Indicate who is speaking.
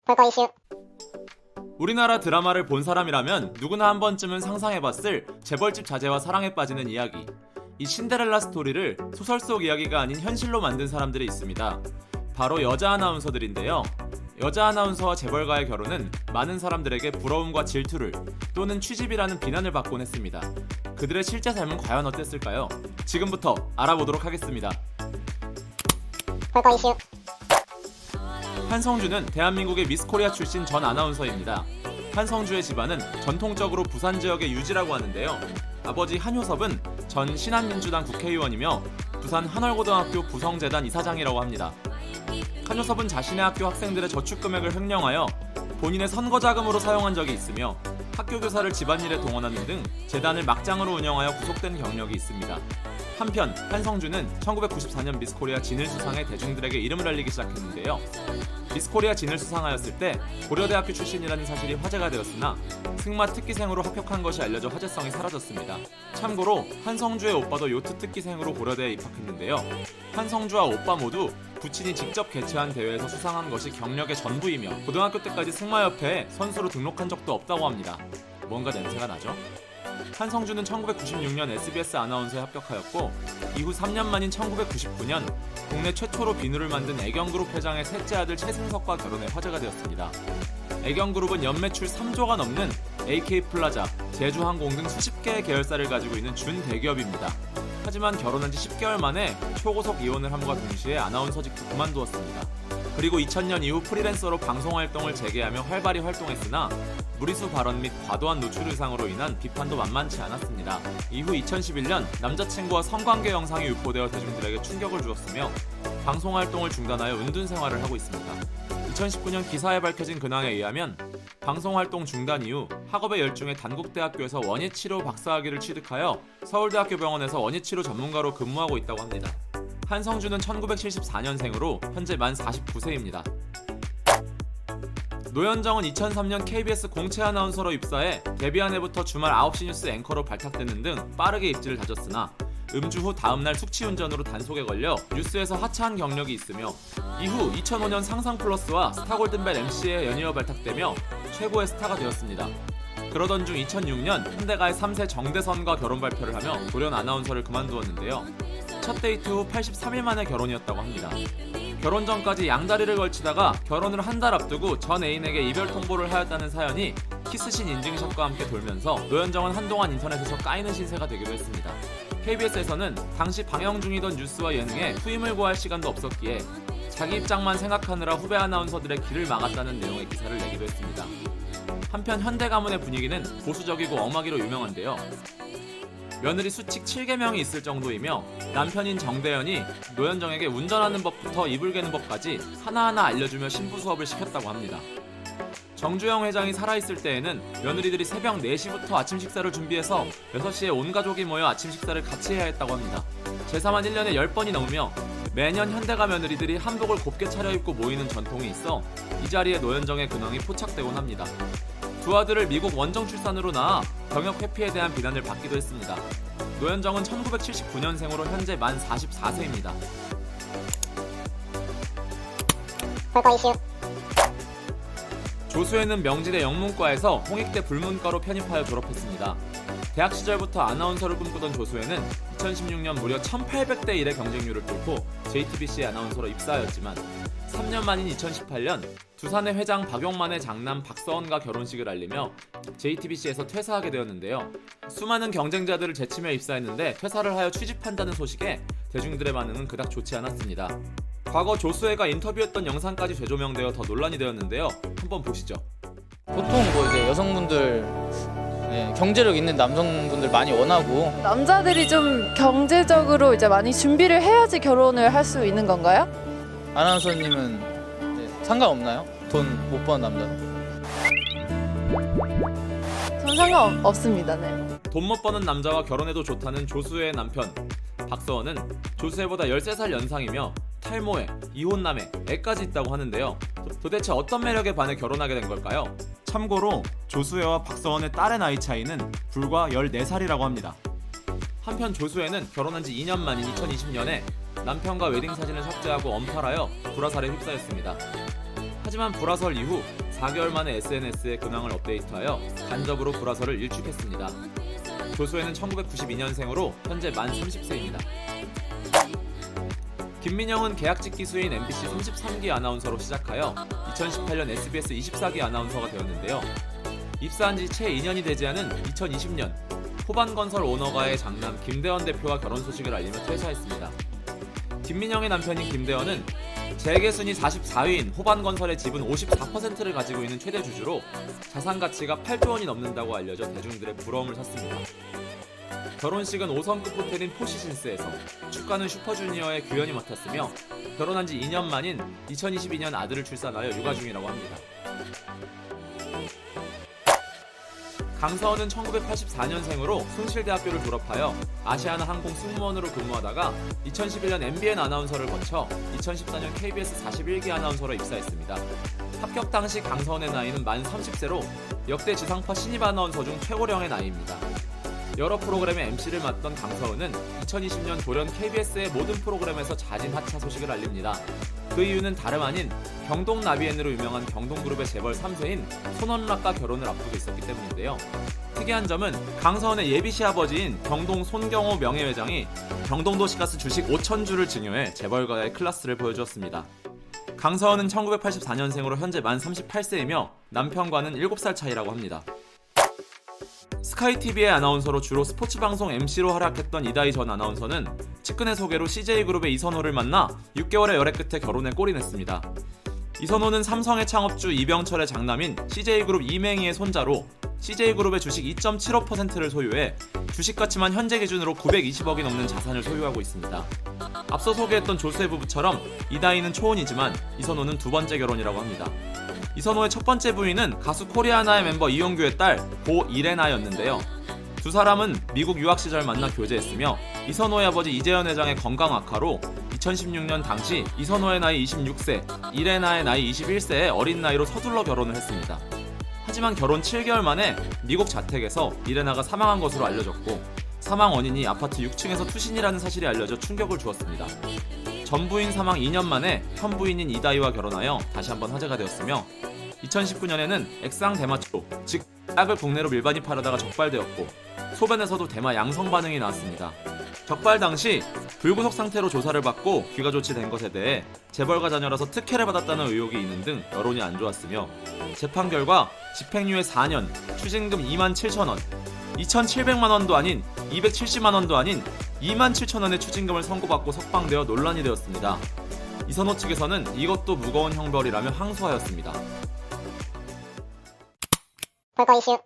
Speaker 1: 볼거 이슈.
Speaker 2: 우리나라 드라마를 본 사람이라면 누구나 한 번쯤은 상상해봤을 재벌집 자제와 사랑에 빠지는 이야기. 이 신데렐라 스토리를 소설 속 이야기가 아닌 현실로 만든 사람들이 있습니다. 바로 여자 아나운서들인데요. 여자 아나운서와 재벌가의 결혼은 많은 사람들에게 부러움과 질투를 또는 취집이라는 비난을 받곤 했습니다. 그들의 실제 삶은 과연 어땠을까요? 지금부터 알아보도록 하겠습니다.
Speaker 1: 볼거 이슈.
Speaker 2: 한성주는 대한민국의 미스코리아 출신 전 아나운서입니다. 한성주의 집안은 전통적으로 부산 지역의 유지라고 하는데요. 아버지 한효섭은 전 신한민주당 국회의원이며 부산 한월고등학교 부성재단 이사장이라고 합니다. 한효섭은 자신의 학교 학생들의 저축금액을 횡령하여 본인의 선거자금으로 사용한 적이 있으며 학교 교사를 집안일에 동원하는 등 재단을 막장으로 운영하여 구속된 경력이 있습니다. 한편 한성주는 1994년 미스코리아 진을 수상해 대중들에게 이름을 알리기 시작했는데요. 미스코리아 진을 수상하였을 때 고려대학교 출신이라는 사실이 화제가 되었으나 승마 특기생으로 합격한 것이 알려져 화제성이 사라졌습니다. 참고로 한성주의 오빠도 요트 특기생으로 고려대에 입학했는데요. 한성주와 오빠 모두 부친이 직접 개최한 대회에서 수상한 것이 경력의 전부이며 고등학교 때까지 승마협회에 선수로 등록한 적도 없다고 합니다. 뭔가 냄새가 나죠? 한성주는 1996년 SBS 아나운서에 합격하였고 이후 3년 만인 1999년 국내 최초로 비누를 만든 애경그룹 회장의 셋째 아들 최승석과 결혼해 화제가 되었습니다. 애경그룹은 연매출 3조가 넘는 AK플라자, 제주항공 등 수십 개의 계열사를 가지고 있는 준대기업입니다. 하지만 결혼한 지 10개월 만에 초고속 이혼을 함과 동시에 아나운서직도 그만두었습니다. 그리고 2000년 이후 프리랜서로 방송활동을 재개하며 활발히 활동했으나 무리수 발언 및 과도한 노출 의상으로 인한 비판도 만만치 않았습니다. 이후 2011년 남자친구와 성관계 영상이 유포되어 대중들에게 충격을 주었으며 방송활동을 중단하여 은둔 생활을 하고 있습니다. 2019년 기사에 밝혀진 근황에 의하면 방송활동 중단 이후 학업에 열중해 단국대학교에서 원예치료 박사학위를 취득하여 서울대학교 병원에서 원예치료 전문가로 근무하고 있다고 합니다. 한성주는 1974년생으로 현재 만 49세입니다. 노현정은 2003년 KBS 공채 아나운서로 입사해 데뷔한 해부터 주말 9시 뉴스 앵커로 발탁되는 등 빠르게 입지를 다졌으나 음주 후 다음날 숙취운전으로 단속에 걸려 뉴스에서 하차한 경력이 있으며 이후 2005년 상상플러스와 스타골든벨 MC에 연이어 발탁되며 최고의 스타가 되었습니다. 그러던 중 2006년 현대가의 3세 정대선과 결혼 발표를 하며 돌연 아나운서를 그만두었는데요. 첫 데이트 후 83일 만에 결혼이었다고 합니다. 결혼 전까지 양다리를 걸치다가 결혼을 한 달 앞두고 전 애인에게 이별 통보를 하였다는 사연이 키스신 인증샷과 함께 돌면서 노현정은 한동안 인터넷에서 까이는 신세가 되기도 했습니다. KBS에서는 당시 방영 중이던 뉴스와 예능에 후임을 구할 시간도 없었기에 자기 입장만 생각하느라 후배 아나운서들의 길을 막았다는 내용의 기사를 내기도 했습니다. 한편 현대 가문의 분위기는 보수적이고 엄하기로 유명한데요. 며느리 수칙 7개명이 있을 정도이며 남편인 정대현이 노현정에게 운전하는 법부터 이불 개는 법까지 하나하나 알려주며 신부 수업을 시켰다고 합니다. 정주영 회장이 살아있을 때에는 며느리들이 새벽 4시부터 아침 식사를 준비해서 6시에 온 가족이 모여 아침 식사를 같이 해야 했다고 합니다. 제사만 1년에 10번이 넘으며 매년 현대가 며느리들이 한복을 곱게 차려입고 모이는 전통이 있어 이 자리에 노현정의 근황이 포착되곤 합니다. 두 아들을 미국 원정 출산으로 낳아 병역 회피에 대한 비난을 받기도 했습니다. 노현정은 1979년생으로 현재 만 44세입니다.
Speaker 1: 볼거 이슈.
Speaker 2: 조수혜는 명지대 영문과에서 홍익대 불문과로 편입하여 졸업했습니다. 대학 시절부터 아나운서를 꿈꾸던 조수혜는 2016년 무려 1800대 1의 경쟁률을 뚫고 JTBC 아나운서로 입사하였지만 3년 만인 2018년 두산의 회장 박용만의 장남 박서원과 결혼식을 알리며 JTBC에서 퇴사하게 되었는데요. 수많은 경쟁자들을 제치며 입사했는데 퇴사를 하여 취직한다는 소식에 대중들의 반응은 그닥 좋지 않았습니다. 과거 조수혜가 인터뷰했던 영상까지 재조명되어 더 논란이 되었는데요. 한번 보시죠.
Speaker 3: 보통 이제 여성분들 경제력 있는 남성분들 많이 원하고
Speaker 4: 남자들이 좀 경제적으로 이제 많이 준비를 해야지 결혼을 할 수 있는 건가요?
Speaker 3: 아나운서님은 상관없나요? 돈 못 버는 남자?
Speaker 4: 전 상관없습니다. 네.
Speaker 2: 돈 못 버는 남자와 결혼해도 좋다는 조수혜의 남편 박서원은 조수혜보다 13살 연상이며 탈모에, 이혼남에, 애까지 있다고 하는데요. 도대체 어떤 매력에 반해 결혼하게 된 걸까요? 참고로 조수혜와 박서원의 딸의 나이 차이는 불과 14살이라고 합니다. 한편 조수혜는 결혼한 지 2년 만인 2020년에 남편과 웨딩 사진을 삭제하고 언팔하여 불화살에 휩싸였습니다. 하지만 불화설 이후 4개월 만에 SNS에 근황을 업데이트하여 간접으로 불화설을 일축했습니다. 조수혜는 1992년생으로 현재 만 30세입니다. 김민영은 계약직 기수인 MBC 33기 아나운서로 시작하여 2018년 SBS 24기 아나운서가 되었는데요. 입사한 지 채 2년이 되지 않은 2020년 호반건설 오너가의 장남 김대원 대표와 결혼 소식을 알리며 퇴사했습니다. 김민영의 남편인 김대원은 재계 순위 44위인 호반건설의 지분 54%를 가지고 있는 최대 주주로 자산 가치가 8조 원이 넘는다고 알려져 대중들의 부러움을 샀습니다. 결혼식은 5성급 호텔인 포시신스에서, 축가는 슈퍼주니어의 규현이 맡았으며 결혼한 지 2년 만인 2022년 아들을 출산하여 육아 중이라고 합니다. 강서원은 1984년생으로 숭실대학교를 졸업하여 아시아나 항공 승무원으로 근무하다가 2011년 MBN 아나운서를 거쳐 2014년 KBS 41기 아나운서로 입사했습니다. 합격 당시 강서원의 나이는 만 30세로 역대 지상파 신입 아나운서 중 최고령의 나이입니다. 여러 프로그램의 MC를 맡던 강서은은 2020년 돌연 KBS의 모든 프로그램에서 자진 하차 소식을 알립니다. 그 이유는 다름 아닌 경동 나비엔으로 유명한 경동그룹의 재벌 3세인 손원락과 결혼을 앞두고 있었기 때문인데요. 특이한 점은 강서은의 예비 시아버지인 경동 손경호 명예회장이 경동도시가스 주식 5,000주를 증여해 재벌가의 클래스를 보여주었습니다. 강서은은 1984년생으로 현재 만 38세이며 남편과는 7살 차이라고 합니다. 스카이TV의 아나운서로 주로 스포츠 방송 MC로 활약했던 이다희 전 아나운서는 측근의 소개로 CJ그룹의 이선호를 만나 6개월의 열애 끝에 결혼에 골인했습니다. 이선호는 삼성의 창업주 이병철의 장남인 CJ그룹 이맹희의 손자로 CJ그룹의 주식 2.75%를 소유해 주식 가치만 현재 기준으로 920억이 넘는 자산을 소유하고 있습니다. 앞서 소개했던 조수혜 부부처럼 이다희는 초혼이지만 이선호는 두 번째 결혼이라고 합니다. 이선호의 첫 번째 부인은 가수 코리아나의 멤버 이용규의 딸 고 이레나였는데요. 두 사람은 미국 유학 시절 만나 교제했으며 이선호의 아버지 이재현 회장의 건강 악화로 2016년 당시 이선호의 나이 26세, 이레나의 나이 21세의 어린 나이로 서둘러 결혼을 했습니다. 하지만 결혼 7개월 만에 미국 자택에서 이레나가 사망한 것으로 알려졌고 사망 원인이 아파트 6층에서 투신이라는 사실이 알려져 충격을 주었습니다. 전 부인 사망 2년 만에 현 부인인 이다희와 결혼하여 다시 한번 화제가 되었으며 2019년에는 액상 대마초, 즉 약을 국내로 밀반입 하려다가 적발되었고 소변에서도 대마 양성 반응이 나왔습니다. 적발 당시 불구속 상태로 조사를 받고 귀가 조치된 것에 대해 재벌가 자녀라서 특혜를 받았다는 의혹이 있는 등 여론이 안 좋았으며 재판 결과 집행유예 4년, 추징금 27,000원, 2,700만원도 아닌 270만원도 아닌 27,000원의 추징금을 선고받고 석방되어 논란이 되었습니다. 이선호 측에서는 이것도 무거운 형벌이라며 항소하였습니다.
Speaker 1: 볼거 이슈